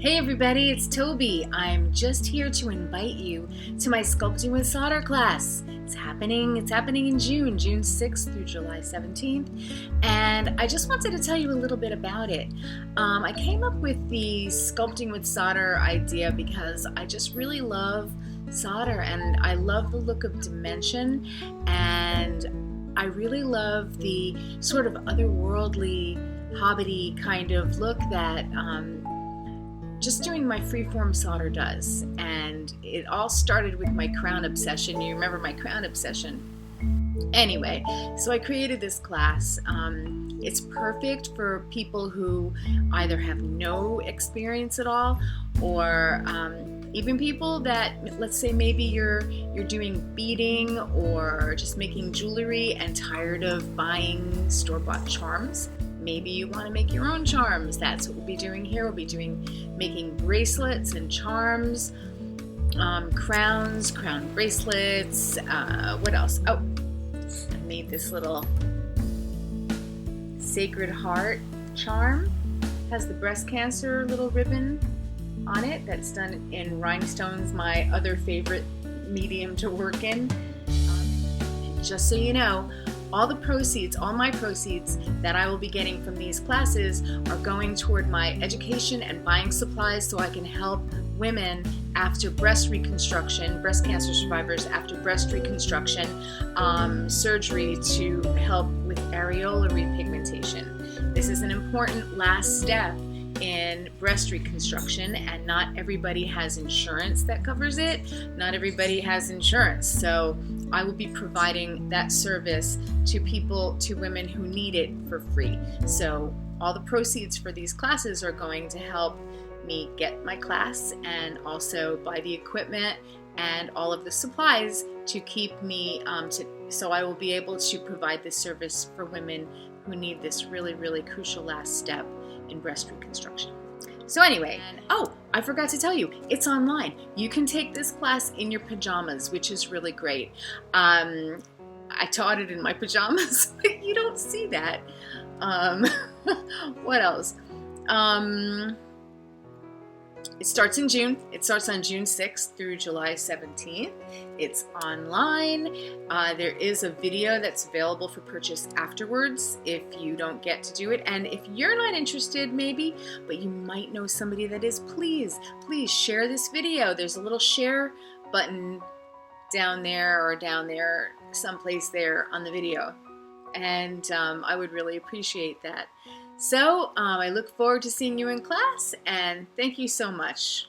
Hey everybody, it's Toby. I'm just here to invite you to my Sculpting with Solder class. It's happening in June 6th through July 17th, and I just wanted to tell you a little bit about it. I came up with the Sculpting with Solder idea because I just really love solder, and I love the look of dimension, and I really love the sort of otherworldly, hobbity kind of look that just doing my freeform solder does. And it all started with my crown obsession. You remember my crown obsession? Anyway, so I created this class. It's perfect for people who either have no experience at all, or even people that, let's say maybe you're doing beading or just making jewelry and tired of buying store-bought charms. Maybe you want to make your own charms. That's what we'll be doing here. We'll be making bracelets and charms, crowns, crown bracelets. What else? Oh, I made this little Sacred Heart charm. It has the breast cancer little ribbon on it that's done in rhinestones, my other favorite medium to work in. Just so you know, all my proceeds that I will be getting from these classes are going toward my education and buying supplies so I can help women after breast reconstruction, breast cancer survivors after breast reconstruction, surgery to help with areola repigmentation. This is an important last step in breast reconstruction, and not everybody has insurance that covers it. Not everybody has insurance, so I will be providing that service to women who need it for free. So all the proceeds for these classes are going to help me get my class and also buy the equipment and all of the supplies to keep me so I will be able to provide this service for women who need this really, really crucial last step in breast reconstruction. So anyway, I forgot to tell you, it's online. You can take this class in your pajamas, which is really great. I taught it in my pajamas, but you don't see that. What else? It starts in June. It starts on June 6th through July 17th. It's online. There is a video that's available for purchase afterwards if you don't get to do it. And if you're not interested, maybe, but you might know somebody that is, please share this video. There's a little share button down there, someplace there on the video. And I would really appreciate that. So I look forward to seeing you in class, and thank you so much.